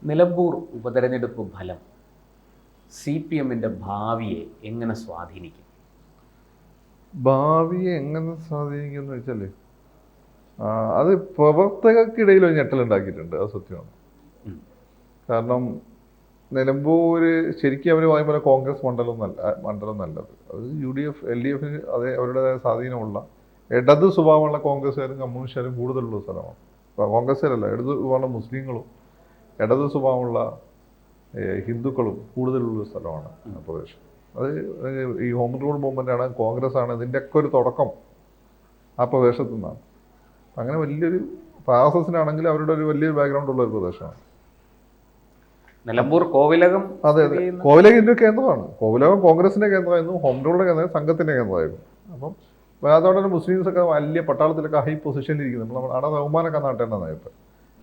നിലമ്പൂർ ഉപതെരഞ്ഞെടുപ്പ് ഫലം CPM-ന്റെ ഭാവിയെ എങ്ങനെ സ്വാധീനിക്കും? ഭാവിയെ എങ്ങനെ സ്വാധീനിക്കുമെന്ന് വെച്ചാൽ അത് പ്രവർത്തകർക്കിടയിൽ ഒരു ഞെട്ടലുണ്ടാക്കിയിട്ടുണ്ട്, അത് സത്യമാണ്. കാരണം നിലമ്പൂര് ശരിക്കും അവർ പറയുമ്പോൾ കോൺഗ്രസ് മണ്ഡലം നല്ലത്, അത് UDF LDF അതേ അവരുടേതായ സ്വാധീനമുള്ള ഇടത് സ്വഭാവമുള്ള കോൺഗ്രസ്സുകാരും കമ്മ്യൂണിസ്റ്റുകാരും കൂടുതലുള്ള സ്ഥലമാണ്. കോൺഗ്രസ്സുകാരല്ല, ഇടത് സ്വഭാവമുള്ള മുസ്ലിങ്ങളും ഇടത് സ്വഭാവമുള്ള ഹിന്ദുക്കളും കൂടുതലുള്ള സ്ഥലമാണ് ആ പ്രദേശം. അത് ഈ ഹോം റൂൾ മൂവ്മെൻ്റാണ്, കോൺഗ്രസ് ആണ് ഇതിൻ്റെയൊക്കെ ഒരു തുടക്കം ആ പ്രദേശത്തു നിന്നാണ്. അങ്ങനെ വലിയൊരു പാസസിനാണെങ്കിൽ അവരുടെ ഒരു വലിയൊരു ബാക്ക്ഗ്രൗണ്ട് ഉള്ള ഒരു പ്രദേശമാണ് നിലമ്പൂർ. കോവിലകം, അതെ അതെ, കോവിലകം ഇതിൻ്റെ കേന്ദ്രമാണ്. കോവിലകം കോൺഗ്രസിൻ്റെ കേന്ദ്രമായിരുന്നു, ഹോം റൂളിൻ്റെ കേന്ദ്രം സംഘത്തിൻ്റെ കേന്ദ്രമായിരുന്നു. അപ്പം അതോടെ തന്നെ മുസ്ലിംസൊക്കെ വലിയ പട്ടാളത്തിലൊക്കെ ഹൈ പൊസിഷനിൽ ഇരിക്കുന്നു. നമ്മൾ അവിടെ റഹ്മാനൊക്കെ നാട്ടേണ്ട നേരത്തെ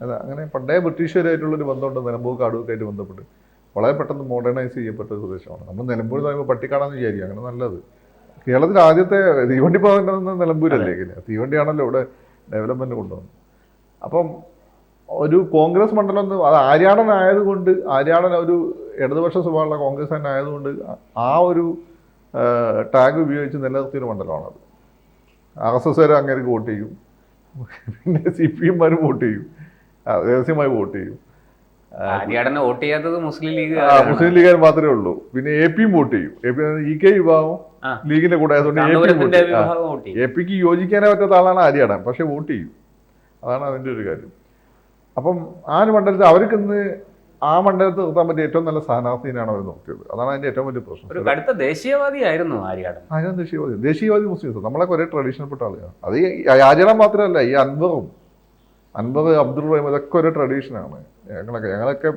അതെ. അങ്ങനെ പണ്ടേ ബ്രിട്ടീഷുകാരായിട്ടുള്ളൊരു ബന്ധമുണ്ട് നിലമ്പൂർ കാടുമൊക്കെയായിട്ട് ബന്ധപ്പെട്ട്. വളരെ പെട്ടെന്ന് മോഡേണൈസ് ചെയ്യപ്പെട്ട ഒരു പ്രദേശമാണ്. നമ്മൾ നിലമ്പൂർ എന്ന് പറയുമ്പോൾ പട്ടിക്കാടാന്ന് വിചാരിക്കും, അങ്ങനെ നല്ലത്. കേരളത്തിൽ ആദ്യത്തെ തീവണ്ടി പോകേണ്ടതെന്ന് നിലമ്പൂരല്ലേ? തീവണ്ടിയാണല്ലോ ഇവിടെ ഡെവലപ്മെൻറ്റ് കൊണ്ടുവന്നത്. അപ്പം ഒരു കോൺഗ്രസ് മണ്ഡലം അത് ആര്യാടനായതുകൊണ്ട്, ആര്യാടൻ ഒരു ഇടതുപക്ഷ സ്വഭാവമുള്ള കോൺഗ്രസ് തന്നെ ആയതുകൊണ്ട് ആ ഒരു ടാഗ് ഉപയോഗിച്ച് നിലനിർത്തിയൊരു മണ്ഡലമാണത്. RSSകാർ അങ്ങനെ വോട്ട് ചെയ്യും, പിന്നെ CPM-മാരും വോട്ട് ചെയ്യും, രഹസ്യമായി വോട്ട് ചെയ്യും. വോട്ട് ചെയ്യാത്തത് മുസ്ലിം ലീഗുകാർ മാത്രമേ ഉള്ളൂ. പിന്നെ AP-യും വോട്ട് ചെയ്യും. EK വിഭാഗം ലീഗിന്റെ കൂടെ ആയതുകൊണ്ട് AP-ക്ക് യോജിക്കാനേ പറ്റാത്ത ആളാണ് ആര്യാടൻ, പക്ഷെ വോട്ട് ചെയ്യും. അതാണ് അതിൻ്റെ ഒരു കാര്യം. അപ്പം ആ ഒരു മണ്ഡലത്തിൽ അവർക്ക് ഇന്ന് ആ മണ്ഡലത്തിൽ നിർത്താൻ പറ്റിയ ഏറ്റവും നല്ല സ്ഥാനാർത്ഥിനെയാണ് അവർ നിർത്തിയത്. അതാണ് അതിന്റെ ഏറ്റവും വലിയ പ്രശ്നം. ഒരു കടുത്ത ദേശീയവാദിയായിരുന്നു ആര്യാടൻ. ദേശീയവാദി മുസ്ലിംസ് നമ്മളൊക്കെ ഒരേ ട്രഡീഷൻപ്പെട്ട ആളുകളാണ്. അത് ഈ ആര്യാടൻ മാത്രമല്ല, ഈ അൻവർ അബ്ദുൾ റഹീം ഇതൊക്കെ ഒരു ട്രഡീഷനാണ്. ഞങ്ങളൊക്കെ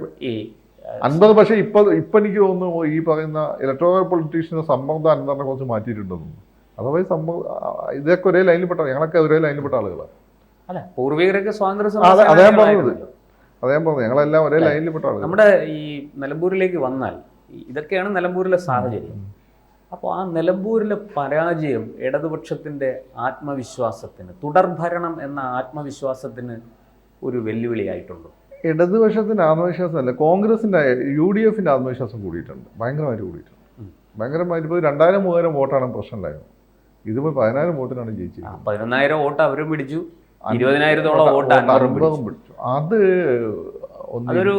അൻവർ. പക്ഷേ ഇപ്പൊ എനിക്ക് തോന്നുന്നു ഈ പറയുന്ന ഇലക്ട്രോറൽ പൊളിറ്റീഷ്യന് സമ്മർദ്ദം അൻവറിനെ കുറച്ച് മാറ്റിയിട്ടുണ്ടെന്ന്. അഥവാ ഇതൊക്കെ ഒരേ ലൈനിൽപ്പെട്ട, ഞങ്ങളൊക്കെ ഒരേ ലൈനിൽപ്പെട്ട ആളുകളാണ്. അദ്ദേഹം പറഞ്ഞു ഞങ്ങളെല്ലാം ഒരേ ലൈനിൽപ്പെട്ട ആളുകൾ. നമ്മുടെ ഈ നിലമ്പൂരിലേക്ക് വന്നാൽ ഇതൊക്കെയാണ് നിലമ്പൂരിലെ സാഹചര്യം. അപ്പോൾ ആ നിലമ്പൂരിലെ പരാജയം ഇടതുപക്ഷത്തിന്റെ ആത്മവിശ്വാസത്തിന്, തുടർഭരണം എന്ന ആത്മവിശ്വാസത്തിന് ഒരു വെല്ലുവിളിയായിട്ടുണ്ടോ? ഇടതുപക്ഷത്തിന്റെ ആത്മവിശ്വാസമല്ല, കോൺഗ്രസിന്റെ UDF-ന്റെ ആത്മവിശ്വാസം കൂടിയിട്ടുണ്ട്, ഭയങ്കരമായിട്ട് കൂടിയിട്ടുണ്ട്. ഭയങ്കരമായിട്ട്. ഇപ്പോൾ 2000-3000 വോട്ടാണ് പ്രശ്നമുണ്ടായത്. ഇതിപ്പോൾ 10000 വോട്ടിനാണ് ജയിച്ചത്. 10000 വോട്ട് അവരും പിടിച്ചു, 20,000-ഓളം വോട്ട് അൻവറും പിടിച്ചു. അത്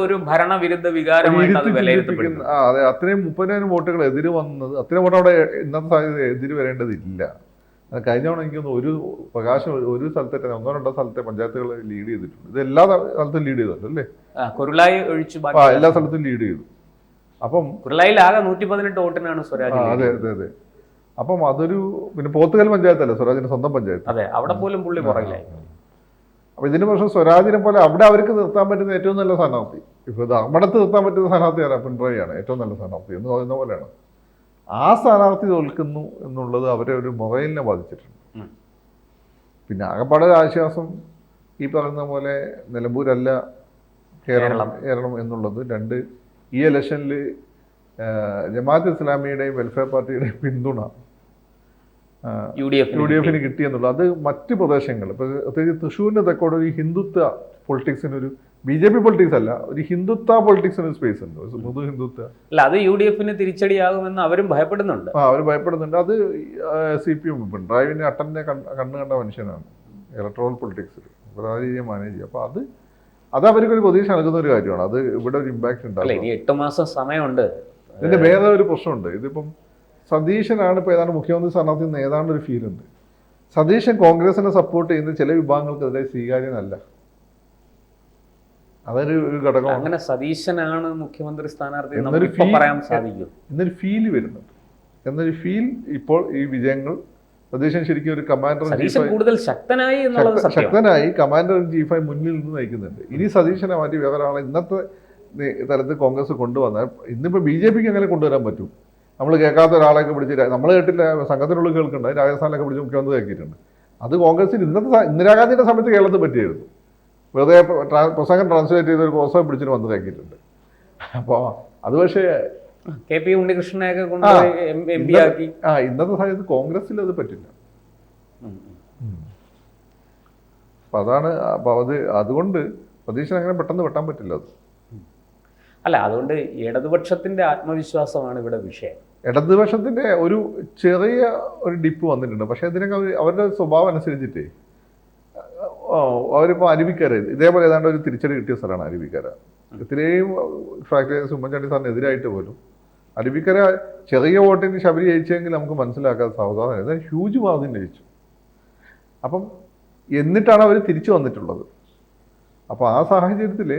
ഒരു ഭരണവിരുദ്ധ വികാരമായിട്ട് വിലയിരുത്തപ്പെടുന്നു. അതെ, അത്രയും 30,000 വോട്ടുകൾ എതിര് വന്നത്, അത്രയും വോട്ട് അവിടെ ഇന്നത്തെ സാഹചര്യം എതിര് വരേണ്ടതില്ല. അത് കഴിഞ്ഞ തവണ എനിക്കൊന്ന് ഒരു സ്ഥലത്തെ 1-2 സ്ഥലത്തെ പഞ്ചായത്തുകൾ ലീഡ് ചെയ്തിട്ടുണ്ട്. ഇത് എല്ലാ സ്ഥലത്തും ലീഡ് ചെയ്തിട്ടുണ്ട് അല്ലേ? എല്ലാ സ്ഥലത്തും ലീഡ് ചെയ്തു. അപ്പം ആകെ 118 വോട്ടിനാണ് സ്വരാജ്. അതെ അതെ അതെ. അപ്പം അതൊരു, പിന്നെ പോത്തുകൽ പഞ്ചായത്തല്ലേ സ്വരാജിന്റെ സ്വന്തം പഞ്ചായത്ത്. അതെ, അവിടെ പോലും പുള്ളി പുറകിലായി. അപ്പൊ ഇതിന് പക്ഷേ സ്വരാജിനെ പോലെ അവിടെ അവർക്ക് നിർത്താൻ പറ്റുന്ന ഏറ്റവും നല്ല സ്ഥാനാർത്ഥി, ഇപ്പൊ ധർമ്മടത്ത് നിർത്താൻ പറ്റുന്ന സ്ഥാനാർത്ഥിയാണ് പിണറായിയാണ് ഏറ്റവും നല്ല സ്ഥാനാർത്ഥി എന്ന് പറയുന്ന പോലെയാണ്. ആ സ്ഥാനാർത്ഥി തോൽക്കുന്നു എന്നുള്ളത് അവരെ ഒരു മൊറൈലിനെ ബാധിച്ചിട്ടുണ്ട്. പിന്നെ ആകെപ്പാടെ ആശ്വാസം ഈ പറയുന്ന പോലെ നിലമ്പൂരല്ല കേരളം എന്നുള്ളത്. 2, ഈ ഇലക്ഷനിൽ ജമാഅത്ത് ഇസ്ലാമിയുടെയും വെൽഫെയർ പാർട്ടിയുടെയും പിന്തുണ UDF-ന് കിട്ടിയെന്നുള്ളത്. അത് മറ്റ് പ്രദേശങ്ങൾ, ഇപ്പോൾ പ്രത്യേകിച്ച് തൃശ്ശൂരിൻ്റെ തെക്കോട് ഒരു ഹിന്ദുത്വ പൊളിറ്റിക്സിനൊരു BJP പൊളിറ്റിക്സ് അല്ല, ഒരു ഹിന്ദുത്വ പൊളിറ്റിക്സിന് സ്പേസ് ഉണ്ട്, മൃദു ഹിന്ദുത്വ. അല്ല, അത് UDF-ന് തിരിച്ചടിയാകുമെന്ന് അവരും ഭയപ്പെടുന്നുണ്ട്. അവർ ഭയപ്പെടുന്നുണ്ട്. അത് CPM പിണറായിനെ അട്ടനെ കണ്ട മനുഷ്യനാണ് ഇലക്ട്രോറൽ പൊളിറ്റിക്സിൽ ആ രീതിയെ മാനേജ് ചെയ്യുക. അപ്പോൾ അത് അവർക്കൊരു പ്രതീക്ഷ നൽകുന്ന ഒരു കാര്യമാണ്. അത് ഇവിടെ ഒരു ഇമ്പാക്ട് ഉണ്ടാവും. 8 മാസം സമയമുണ്ട്. ഇതിന്റെ വേറെ ഒരു പ്രശ്നമുണ്ട്. ഇതിപ്പം സതീശനാണ് ഇപ്പോൾ ഏതാണ്ട് മുഖ്യമന്ത്രി സ്ഥാനാർത്ഥി എന്ന് ഏതാണ്ട് ഒരു ഫീൽ ഉണ്ട്. സതീശൻ കോൺഗ്രസിനെ സപ്പോർട്ട് ചെയ്യുന്ന ചില വിഭാഗങ്ങൾക്കെതിരെ സ്വീകാര്യനല്ല. അതൊരു ഘടകം. അങ്ങനെ സതീശനാണ് മുഖ്യമന്ത്രി സ്ഥാനാർത്ഥി എന്നൊരു ഫീല് വരുന്നുണ്ട്. എന്നൊരു ഫീൽ ഇപ്പോൾ ഈ വിജയങ്ങൾ സതീശൻ ശരിക്കും ഒരു കൂടുതൽ ശക്തനായി കമാൻഡർ ഇൻ ചീഫായി മുന്നിൽ നിന്ന് നയിക്കുന്നുണ്ട്. ഇനി സതീശനെ മാറ്റി വേറെ ഒരാളെ ഇന്നത്തെ തലത്തിൽ കോൺഗ്രസ് കൊണ്ടുവന്നാൽ, ഇന്നിപ്പോൾ BJP-ക്ക് അങ്ങനെ കൊണ്ടുവരാൻ പറ്റും. നമ്മൾ കേൾക്കാത്ത ഒരാളെയൊക്കെ പിടിച്ച്, നമ്മൾ കേട്ടില്ല, സംഘത്തിനുള്ളിൽ കേൾക്കുന്നുണ്ട്, രാജസ്ഥാനിലൊക്കെ പിടിച്ച് മുഖ്യമന്ത്രി ആക്കിയിട്ടുണ്ട്. അത് കോൺഗ്രസിന് ഇന്ദിരാഗാന്ധിയുടെ സമയത്ത് കേരളത്തിൽ പറ്റിയായിരുന്നു. വെറുതെ പ്രസംഗം ട്രാൻസ്ലേറ്റ് ചെയ്ത ഒരു പ്രോത്സാഹം പിടിച്ചിട്ട് വന്നതാക്കിയിട്ടുണ്ട്. അപ്പോൾ അത് പക്ഷേ KP ഉണ്ണികൃഷ്ണനെയൊക്കെ ഇന്നത്തെ സാഹചര്യത്തിൽ കോൺഗ്രസിൽ അത് പറ്റില്ല. അപ്പം അതാണ്. അപ്പോൾ അതുകൊണ്ട് പ്രതീക്ഷ അങ്ങനെ പെട്ടെന്ന് വെട്ടാൻ പറ്റില്ല. അത് അല്ല, അതുകൊണ്ട് ഇടതുപക്ഷത്തിന്റെ ആത്മവിശ്വാസമാണ് ഇവിടെ വിഷയം. ഇടതുപക്ഷത്തിന്റെ ഒരു ചെറിയ ഒരു ഡിപ്പ് വന്നിട്ടുണ്ട്. പക്ഷെ ഇതിനൊക്കെ അവരുടെ സ്വഭാവം അനുസരിച്ചിട്ടേ അവരിപ്പോൾ അരുവിക്കര ഇതേപോലെ ഏതാണ്ട് ഒരു തിരിച്ചടി കിട്ടിയ സ്ഥലമാണ് അരുവിക്കര. ഇത്രയും ഫാക്ടേഴ്സ് ഉമ്മൻചാണ്ടി സാറിനെതിരായിട്ട് പോലും അരുവിക്കര ചെറിയ വോട്ടിന് ശബരി ജയിച്ചെങ്കിൽ നമുക്ക് മനസ്സിലാക്കാതെ സാവധാനം ഹ്യൂജ് മാർജിൻ ജയിച്ചു. അപ്പം എന്നിട്ടാണ് അവർ തിരിച്ചു വന്നിട്ടുള്ളത്. അപ്പോൾ ആ സാഹചര്യത്തിൽ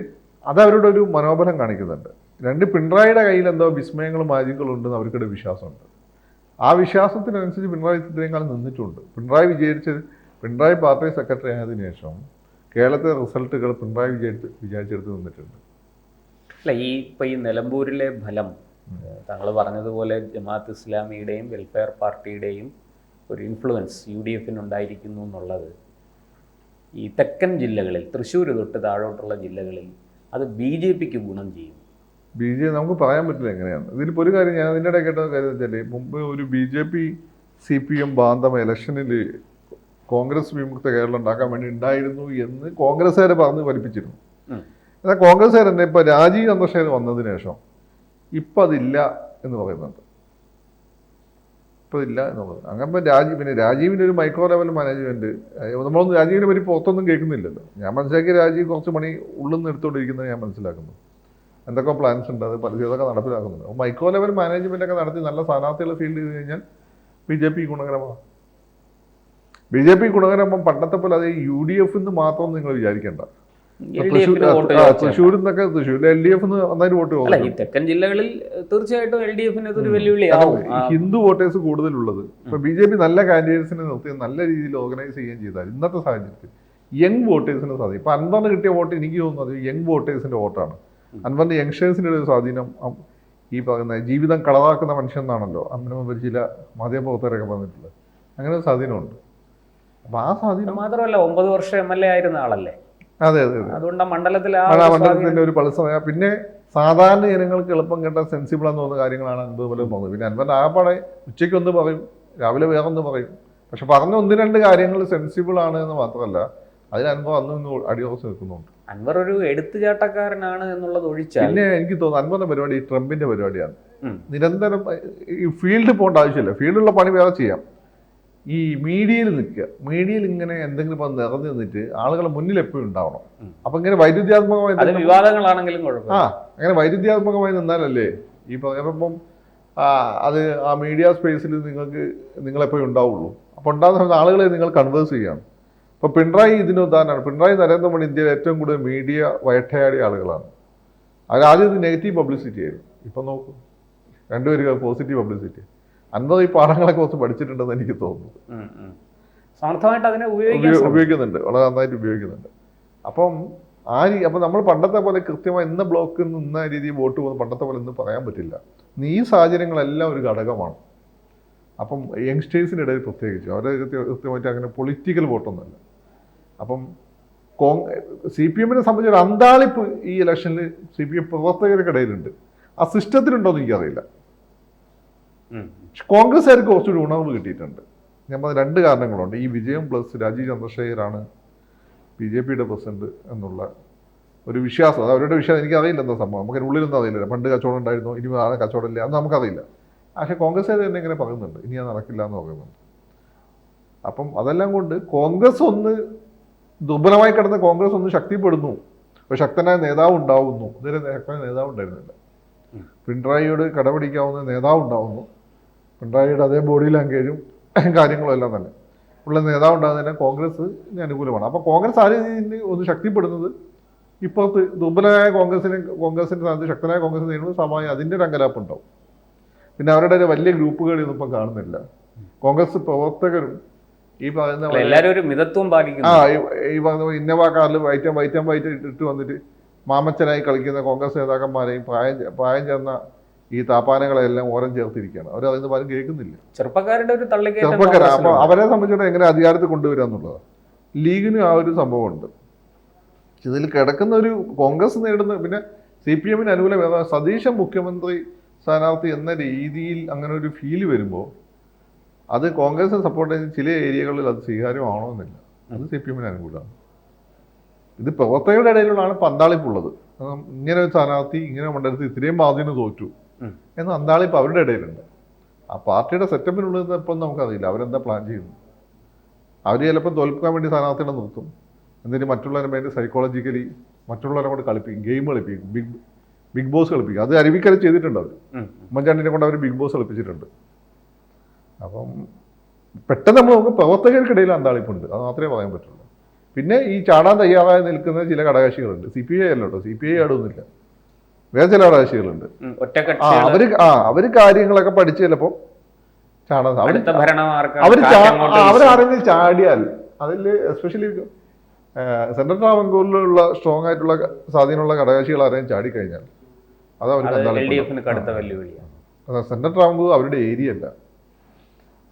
അത് അവരുടെ ഒരു മനോബലം കാണിക്കുന്നുണ്ട്. രണ്ട് പിണറായിയുടെ കയ്യിൽ എന്തോ വിസ്മയങ്ങളും മാജിക്കുകളും ഉണ്ടെന്ന് അവർക്കൊരു വിശ്വാസമുണ്ട്. ആ വിശ്വാസത്തിനനുസരിച്ച് പിണറായി ഇത്രയും കാലം നിന്നിട്ടുണ്ട്. പിണറായി പാർട്ടി സെക്രട്ടറി ആയതിനു ശേഷം കേരളത്തിലെ റിസൾട്ടുകൾ പിണറായി വിചാരിച്ചെടുത്ത് നിന്നിട്ടുണ്ട്. അല്ല, ഈ നിലമ്പൂരിലെ ഫലം താങ്കൾ പറഞ്ഞതുപോലെ ജമാഅത്ത് ഇസ്ലാമിയുടെയും വെൽഫെയർ പാർട്ടിയുടെയും ഒരു ഇൻഫ്ലുവൻസ് UDF ഉണ്ടായിരിക്കുന്നു എന്നുള്ളത് ഈ തെക്കൻ ജില്ലകളിൽ, തൃശ്ശൂർ തൊട്ട് താഴോട്ടുള്ള ജില്ലകളിൽ അത് BJPക്ക് ഗുണം ചെയ്യും. നമുക്ക് പറയാൻ പറ്റില്ല എങ്ങനെയാണ്. ഇതിലിപ്പോൾ ഒരു കാര്യം ഞാൻ അതിൻ്റെ ഇടയിൽ കേട്ട കാര്യം വെച്ചാൽ, മുമ്പ് ഒരു BJP CPM ബാന്ധം ഇലക്ഷനിൽ കോൺഗ്രസ് വിമുക്ത കേരളം ഉണ്ടാക്കാൻ വേണ്ടി ഉണ്ടായിരുന്നു എന്ന് കോൺഗ്രസ്സുകാരെ പറഞ്ഞ് ഫലിപ്പിച്ചിരുന്നു. എന്നാൽ കോൺഗ്രസ്സുകാർ തന്നെ ഇപ്പോൾ രാജീവ് ചന്ദ്രശേഖർ വന്നതിന് ശേഷം ഇപ്പം അതില്ല എന്ന് പറയുന്നുണ്ട്. ഇപ്പോൾ ഇല്ല എന്നുള്ളത് അങ്ങനെ. പിന്നെ രാജീവിൻ്റെ ഒരു മൈക്രോ ലെവൽ മാനേജ്മെൻറ്റ്, നമ്മളൊന്നും രാജീവിനെ പറ്റി പുറത്തൊന്നും കേൾക്കുന്നില്ലല്ലോ. ഞാൻ മനസ്സിലാക്കിയ രാജീവ് കുറച്ച് മണി ഉള്ളിൽ നിന്ന് എടുത്തുകൊണ്ടിരിക്കുന്നത് ഞാൻ മനസ്സിലാക്കുന്നു. എന്തൊക്കെ പ്ലാൻസ് ഉണ്ട്, അത് പലതൊക്കെ നടപ്പിലാക്കുന്നുണ്ട്. അപ്പോൾ മൈക്രോ ലെവൽ മാനേജ്മെൻ്റ് ഒക്കെ നടത്തി നല്ല സ്ഥാനാർത്ഥികളെ ഫീൽഡ് ചെയ്ത് കഴിഞ്ഞാൽ BJP ഗുണകരമാണ്. BJP ഗുണകരമാകുമ്പോൾ പണ്ടത്തെ പോലെ അത് UDF മാത്രം നിങ്ങൾ വിചാരിക്കേണ്ട. തൃശ്ശൂരിൽ നിന്നൊക്കെ LDF നന്നായിട്ട് വോട്ട് പോകും. ഈ തെക്കൻ ജില്ലകളിൽ തീർച്ചയായിട്ടും LDF ഒരു വെല്ലുവിളിയാവും. ഹിന്ദു വോട്ടേഴ്സ് കൂടുതലുള്ളത്. ഇപ്പൊ BJP നല്ല കാൻഡിഡേറ്റ്സിനെ നിർത്തി നല്ല രീതിയിൽ ഓർഗനൈസ് ചെയ്യുകയും ചെയ്താൽ ഇന്നത്തെ സാഹചര്യത്തിൽ യങ് വോട്ടേഴ്സിന് സാധിക്കും. ഇപ്പൊ അൻവറിന് കിട്ടിയ വോട്ട് എനിക്ക് തോന്നുന്നത് യങ് വോട്ടേഴ്സിന്റെ വോട്ടാണ്. അൻവറിന്റെ യങ്സ്റ്റേഴ്സിന്റെ ഒരു സ്വാധീനം, ഈ പറയുന്ന ജീവിതം കളവാക്കുന്ന മനുഷ്യൻ എന്നാണല്ലോ അന്ന് ചില മാധ്യമപ്രവർത്തകരൊക്കെ പറഞ്ഞിട്ടുള്ളത്. അങ്ങനെ ഒരു സ്വാധീനമുണ്ട്. അപ്പൊ ആ സ്വാധീനം മാത്രമല്ല 9 വർഷം MLA ആയിരുന്ന ആളല്ലേ. അതെ. അതുകൊണ്ട് മണ്ഡലത്തിലെ ഒരു പൾസ്. പിന്നെ സാധാരണ ജനങ്ങൾക്ക് എളുപ്പം കേട്ട സെൻസിബിൾ എന്ന് തോന്നുന്ന കാര്യങ്ങളാണ് അൻപത് പോലെ പോകുന്നത്. പിന്നെ അൻപത് ആകപ്പാടെ ഉച്ചയ്ക്ക് ഒന്ന് പറയും, രാവിലെ വേറൊന്ന് പറയും. പക്ഷെ പറഞ്ഞ 1-2 കാര്യങ്ങൾ സെൻസിബിൾ ആണ് എന്ന് മാത്രമല്ല അതിൽ അൻവർ അന്ന് അടിയുറച്ച് നിൽക്കുന്നുണ്ട്. അൻവർ ഒരു എടുത്തുചാട്ടക്കാരനാണ് എന്നുള്ളത് ഒഴിച്ചാൽ പിന്നെ എനിക്ക് തോന്നുന്നു അൻവറിന്റെ പരിപാടി ട്രംപിന്റെ പരിപാടിയാണ്. നിരന്തരം ഈ ഫീൽഡിൽ പോകേണ്ട ആവശ്യമില്ല, ഫീൽഡിലുള്ള പണി വേറെ ചെയ്യാം. ഈ മീഡിയയിൽ നിൽക്കുക, മീഡിയയിൽ ഇങ്ങനെ എന്തെങ്കിലും ഇപ്പം നിറഞ്ഞു നിന്നിട്ട് ആളുകളെ മുന്നിൽ എപ്പോഴും ഉണ്ടാവണം. അപ്പൊ ഇങ്ങനെ വൈരുദ്ധ്യാത്മകമായി അങ്ങനെ വൈരുദ്ധ്യാത്മകമായി നിന്നാലല്ലേ ഈ പറയുമ്പം അത് ആ മീഡിയ സ്പേസിൽ നിങ്ങളെപ്പോഴും ഉണ്ടാവുള്ളൂ. അപ്പോൾ ഉണ്ടാകുന്ന സമയത്ത് ആളുകളെ നിങ്ങൾ കൺവേഴ്സ് ചെയ്യണം. ഇപ്പോൾ പിണറായി ഇതിന് ഉദാഹരണമാണ്. പിണറായി നരേന്ദ്രമോദി ഇന്ത്യയിൽ ഏറ്റവും കൂടുതൽ മീഡിയ വയറ്റയാടിയ ആളുകളാണ്. അതിലാദ്യം ഇത് നെഗറ്റീവ് പബ്ലിസിറ്റി ആയിരുന്നു. ഇപ്പം നോക്കൂ, രണ്ടുപേരും പോസിറ്റീവ് പബ്ലിസിറ്റി. അൻവർ ഈ പാഠങ്ങളൊക്കെ കുറച്ച് പഠിച്ചിട്ടുണ്ടെന്ന് എനിക്ക് തോന്നുന്നു. സമർത്ഥമായിട്ട് അതിനെ ഉപയോഗിക്കുന്നുണ്ട്, വളരെ നന്നായിട്ട് ഉപയോഗിക്കുന്നുണ്ട്. അപ്പം നമ്മൾ പണ്ടത്തെ പോലെ കൃത്യമായി ഇന്ന ബ്ലോക്കിൽ നിന്ന് ഇന്ന രീതിയിൽ വോട്ട് പോകുന്ന പണ്ടത്തെ പോലെ ഇന്ന് പറയാൻ പറ്റില്ല. ഈ സാഹചര്യങ്ങളെല്ലാം ഒരു ഘടകമാണ്. അപ്പം യങ്സ്റ്റേഴ്സിൻ്റെ ഇടയിൽ പ്രത്യേകിച്ച് അവരെ കൃത്യമായിട്ട് അങ്ങനെ പൊളിറ്റിക്കൽ വോട്ടൊന്നുമല്ല. അപ്പം CPM സംബന്ധിച്ച് ഒരു അന്താളിപ്പ് ഈ ഇലക്ഷനിൽ CPM പ്രവർത്തകർക്കിടയിലുണ്ട്. ആ സിസ്റ്റത്തിലുണ്ടോ എന്ന് എനിക്കറിയില്ല. കോൺഗ്രസ്സുകാർക്ക് കുറച്ചൊരു ഉണർവ് കിട്ടിയിട്ടുണ്ട്. ഞാൻ പറഞ്ഞ 2 കാരണങ്ങളുണ്ട്. ഈ വിജയം പ്ലസ് രാജീവ് ചന്ദ്രശേഖരാണ് BJPയുടെ പ്രസിഡന്റ് എന്നുള്ള ഒരു വിശ്വാസം. അത് അവരുടെ വിശ്വാസം. എനിക്കറിയില്ല എന്താ സംഭവം, നമുക്ക് ഉള്ളിലൊന്നും അറിയില്ല. പണ്ട് കച്ചവടം ഉണ്ടായിരുന്നു, ഇനി ആളെ കച്ചവടം ഇല്ല, അത് നമുക്കറിയില്ല. പക്ഷേ കോൺഗ്രസ്സുകാർ തന്നെ ഇങ്ങനെ പറയുന്നുണ്ട്, ഇനി അത് നടക്കില്ല എന്ന് പറയുന്നുണ്ട്. അപ്പം അതെല്ലാം കൊണ്ട് കോൺഗ്രസ് ഒന്ന് ദുർബലമായി കിടന്ന കോൺഗ്രസ് ഒന്ന് ശക്തിപ്പെടുന്നു. ഒരു ശക്തനായ നേതാവ് ഉണ്ടാവുന്നു. ഇതുവരെ ശക്തനായ നേതാവ് ഉണ്ടായിരുന്നില്ല. പിണറായിയോട് കടപിടിക്കാവുന്ന നേതാവ് ഉണ്ടാവുന്നു. പിണറായിയുടെ അതേ ബോഡി ലാംഗ്വേജും കാര്യങ്ങളും എല്ലാം തന്നെ ഉള്ള നേതാവ് ഉണ്ടാകുന്നതിന് കോൺഗ്രസിന് അനുകൂലമാണ്. അപ്പോൾ കോൺഗ്രസ് ആ രീതിയിൽ ഒന്ന് ശക്തിപ്പെടുന്നത് ഇപ്പുറത്ത് ദുർബലമായ കോൺഗ്രസിൻ്റെ സ്ഥാനത്ത് ശക്തനായ കോൺഗ്രസ് നേടുന്നത് സ്വാഭാവികം അതിൻ്റെ ഒരു അങ്കലാപ്പുണ്ടാവും. പിന്നെ അവരുടെ ഒരു വലിയ ഗ്രൂപ്പുകളൊന്നും ഇപ്പം കാണുന്നില്ല. കോൺഗ്രസ് പ്രവർത്തകരും ഈ പറയുന്ന എല്ലാവരും ഒരു മിതത്വം പാലിക്കുന്നു. ഈ പറയുന്ന ഇന്നോവ കാറിൽ വൈറ്റ് ഇട്ട് വന്നിട്ട് മാമച്ചനായി കളിക്കുന്ന കോൺഗ്രസ് നേതാക്കന്മാരെയും പ്രായം ചെന്ന ഈ താപ്പാനകളെല്ലാം ഓരം ചേർത്തിരിക്കുകയാണ്. അവരതിന് പലരും കേൾക്കുന്നില്ല. ചെറുപ്പക്കാരുടെ ഒരു അപ്പോൾ അവരെ സംബന്ധിച്ചിടത്തോളം എങ്ങനെ അധികാരത്തിൽ കൊണ്ടുവരിക എന്നുള്ളതാണ്. ലീഗിനും ആ ഒരു സംഭവമുണ്ട്. ഇതിൽ കിടക്കുന്ന ഒരു കോൺഗ്രസ് നേടുന്ന പിന്നെ CPM അനുകൂല സതീശൻ മുഖ്യമന്ത്രി സ്ഥാനാർത്ഥി എന്ന രീതിയിൽ അങ്ങനെ ഒരു ഫീല് വരുമ്പോൾ അത് കോൺഗ്രസിനെ സപ്പോർട്ട് ചെയ്യുന്ന ചില ഏരിയകളിൽ അത് സ്വീകാര്യമാണോ എന്നില്ല. അത് CPM അനുകൂലമാണ്. ഇത് പ്രവർത്തകരുടെ ഇടയിലുള്ളതാണ് പന്താളിപ്പുള്ളത്. ഇങ്ങനെ ഒരു സ്ഥാനാർത്ഥി ഇങ്ങനെ മണ്ഡലത്തിൽ ഇത്രയും ബാധ്യത തോറ്റു എന്ന അന്താളിപ്പ് അവരുടെ ഇടയിലുണ്ട്. ആ പാർട്ടിയുടെ സെറ്റപ്പിനുള്ളത് ഇപ്പം നമുക്കറിയില്ല അവരെന്താ പ്ലാൻ ചെയ്യുന്നു. അവർ ചിലപ്പോൾ തോൽക്കാൻ വേണ്ടി സ്ഥാനാർത്ഥികളെ നിർത്തും, എന്നിട്ട് മറ്റുള്ളവരെ വേണ്ടി സൈക്കോളജിക്കലി മറ്റുള്ളവരെ കൊണ്ട് കളിപ്പിക്കും, ഗെയിം കളിപ്പിക്കും, ബിഗ് ബോസ് കളിപ്പിക്കും. അത് അരുവിക്കര ചെയ്തിട്ടുണ്ട് അവർ. ഉമ്മൻചാണ്ടിനെ കൊണ്ട് അവർ ബിഗ് ബോസ് കളിപ്പിച്ചിട്ടുണ്ട്. അപ്പം പെട്ടെന്ന് നമുക്ക് പ്രവർത്തകർക്കിടയിൽ അന്താളിപ്പുണ്ട്, അത് മാത്രമേ പറയാൻ പറ്റുള്ളൂ. പിന്നെ ഈ ചാടാൻ തയ്യാറായി നിൽക്കുന്ന ചില ഘടകകക്ഷികളുണ്ട്. CPI അല്ല കേട്ടോ, CPI ആടൊന്നുമില്ല, വേറെ ചില ഘടകകക്ഷികളുണ്ട്. അവര് കാര്യങ്ങളൊക്കെ പഠിച്ച് ചിലപ്പോൾ ചാടാൻ അവരാരെങ്കിലും ചാടിയാൽ അതിൽ എസ്പെഷ്യലി സെൻട്രൽ ട്രാവൻകൂറിലുള്ള സ്ട്രോങ് ആയിട്ടുള്ള സ്വാധീനമുള്ള ഘടകകക്ഷികൾ ആരെയും ചാടിക്കഴിഞ്ഞാൽ അത് അവർക്ക് സെൻട്രൽ ട്രാവൻകൂർ അവരുടെ ഏരിയ അല്ല,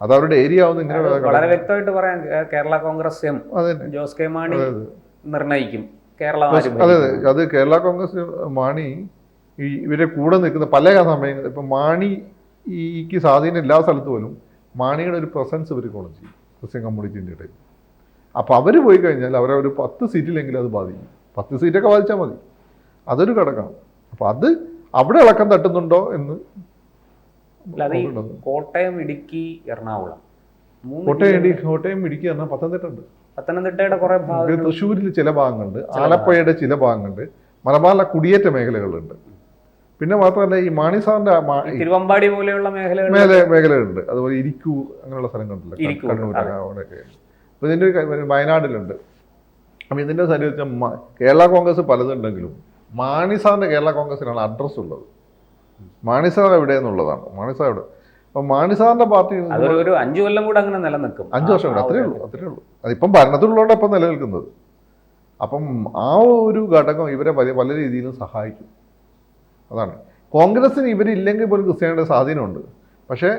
അത് അവരുടെ ഏരിയ ആവുന്ന ഇങ്ങനെ വളരെ വ്യക്തമായിട്ട് പറയാം. കേരള കോൺഗ്രസ് ജോസ് കെ മാണി നിർണയിക്കും കേരള. അതെ, അത് കേരള കോൺഗ്രസ് മാണി ഇവരെ കൂടെ നിൽക്കുന്ന പല സമയങ്ങളിൽ ഇപ്പം മാണിക്ക് സ്വാധീനം എല്ലാ സ്ഥലത്ത് പോലും മാണിയുടെ ഒരു പ്രസൻസ് ഇവർ കോളം ചെയ്യും ക്രിസ്ത്യൻ കമ്മ്യൂണിറ്റിൻ്റെ ഇടയിൽ. അപ്പോൾ അവർ പോയി കഴിഞ്ഞാൽ അവരെ ഒരു 10 സീറ്റിലെങ്കിലും അത് ബാധിക്കും. 10 സീറ്റൊക്കെ ബാധിച്ചാൽ മതി, അതൊരു ഘടകമാണ്. അപ്പോൾ അത് അവിടെ ഇളക്കം തട്ടുന്നുണ്ടോ എന്ന്. കോട്ടയം, ഇടുക്കി, എറണാകുളം, കോട്ടയം ഇടുക്കി പറഞ്ഞാൽ പത്തനംതിട്ടയുടെ കുറെ ഭാഗങ്ങൾ, തൃശ്ശൂരിൽ ചില ഭാഗങ്ങളുണ്ട്, ആലപ്പുഴയുടെ ചില ഭാഗങ്ങളുണ്ട്, മലബാറിലെ കുടിയേറ്റ മേഖലകളുണ്ട്. പിന്നെ മാത്രമല്ല ഈ മാണി സാറിന്റെ തിരുവമ്പാടി പോലെയുള്ള മേഖലകളുണ്ട്, അതുപോലെ ഇരിക്കൂർ അങ്ങനെയുള്ള സ്ഥലങ്ങളുണ്ടല്ലോ, കണ്ണൂർ അവിടെയൊക്കെ. അപ്പോൾ ഇതിൻ്റെ വയനാട്ടിലുണ്ട്. അപ്പം ഇതിൻ്റെ സരിച്ച് കേരള കോൺഗ്രസ് പലതുണ്ടെങ്കിലും മാണി സാറിന്റെ കേരള കോൺഗ്രസിനാണ് അഡ്രസ് ഉള്ളത്. മാണി സാർ എവിടെയെന്നുള്ളതാണ്. മാണി സാർ എവിടെ? അപ്പം മാണി സാറിന്റെ പാർട്ടി ഒരു 5 കൊല്ലം കൂടെ അങ്ങനെ നിലനിൽക്കും. 5 വർഷം കൂടെ, അത്രേ ഉള്ളൂ. അതിപ്പം ഭരണത്തിലുള്ളതുകൊണ്ട് ഇപ്പം നിലനിൽക്കുന്നത്. അപ്പം ആ ഒരു ഘടകം ഇവരെ പല രീതിയിലും സഹായിക്കും. അതാണ് കോൺഗ്രസിന് ഇവരില്ലെങ്കിൽ പോലും ക്രിസ്ത്യാനിയുടെ സ്വാധീനമുണ്ട്. പക്ഷേ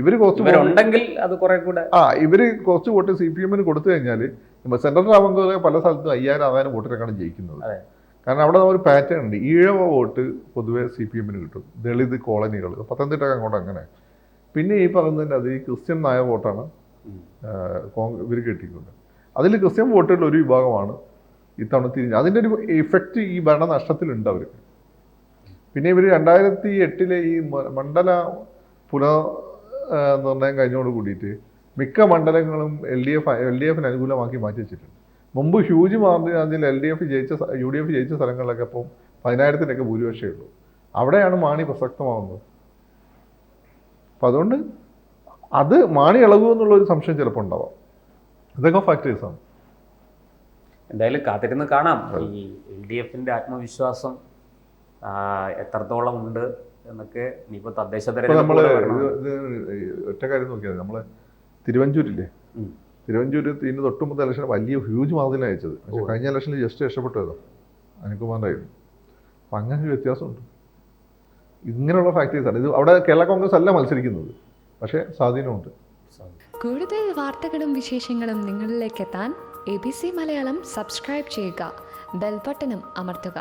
ഇവർ കുറച്ചുണ്ടെങ്കിൽ അത് കുറെ കൂടെ ഇവർ കുറച്ച് വോട്ട് CPM കൊടുത്തു കഴിഞ്ഞാൽ സെൻട്രൽ ട്രാവൻകൂർ പല സ്ഥലത്തും 5000-6000 വോട്ടിനൊക്കെയാണ് ജയിക്കുന്നത്. കാരണം അവിടെ ഒരു പാറ്റേൺ ഉണ്ട്. ഈഴവ വോട്ട് പൊതുവെ CPM കിട്ടും, ദളിത് കോളനികൾ, പത്തനംതിട്ട അങ്ങോട്ട് അങ്ങനെ. പിന്നെ ഈ പറയുന്നതിൻ്റെ അത് ഈ ക്രിസ്ത്യൻ നായ വോട്ടാണ് ഇവർ കിട്ടിക്കൊണ്ട്. അതിൽ ക്രിസ്ത്യൻ വോട്ടുകളിൽ ഒരു വിഭാഗമാണ് ഇത്തവണ തിരിഞ്ഞ്. അതിൻ്റെ ഒരു ഇഫക്റ്റ് ഈ ഭരണനഷ്ടത്തിലുണ്ട് അവർക്ക്. പിന്നെ ഇവർ 2008 ഈ മണ്ഡല പുനർനിർണയം കഴിഞ്ഞോട് കൂടിയിട്ട് മിക്ക മണ്ഡലങ്ങളും LDF അനുകൂലമാക്കി മാറ്റി വെച്ചിട്ടുണ്ട്. മുമ്പ് ഹ്യൂജ് മാർജിനിൽ UDF ജയിച്ച സ്ഥലങ്ങളിലൊക്കെ ഇപ്പോൾ 10,000-നൊക്കെ ഭൂരിപക്ഷമേ ഉള്ളൂ. അവിടെയാണ് മാണി പ്രസക്തമാവുന്നത്. അപ്പം അതുകൊണ്ട് അത് മാണി ഇളകും എന്നുള്ളൊരു സംശയം ചിലപ്പോൾ ഉണ്ടാവാം. ഇതൊക്കെ ഫാക്ടേഴ്സാണ്. എന്തായാലും കാത്തിരുന്ന് കാണാം ഈ LDFന്റെ ആത്മവിശ്വാസം എത്രത്തോളം ഉണ്ട് എന്നൊക്കെ. ഇനിയിപ്പോൾ തദ്ദേശ നമ്മൾ ഒറ്റ കാര്യം നോക്കിയാൽ നമ്മൾ തിരുവഞ്ചൂരില്ലേ, തിരുവഞ്ചൂര് ഇതിന് തൊട്ടുമുമ്പത്തെ ഇലക്ഷൻ വലിയ ഹ്യൂജ് മാർജിനാണ് അയച്ചത്. പക്ഷേ കഴിഞ്ഞ ഇലക്ഷനിൽ ജസ്റ്റ് രക്ഷപ്പെട്ടതോ അനിൽകുമാറിനായിരുന്നു. അപ്പം അങ്ങനെ ഒരു വ്യത്യാസമുണ്ട്. ഇങ്ങനെയുള്ള ഫാക്ടേഴ്സാണ് ഇത്. അവിടെ കേരള കോൺഗ്രസ് അല്ല മത്സരിക്കുന്നത്, പക്ഷേ സ്വാധീനമുണ്ട്. കൂടുതൽ വാർത്തകളും വിശേഷങ്ങളും നിങ്ങളിലേക്ക് എത്താൻ ABC മലയാളം സബ്സ്ക്രൈബ് ചെയ്യുക, ബെൽ ബട്ടണും അമർത്തുക.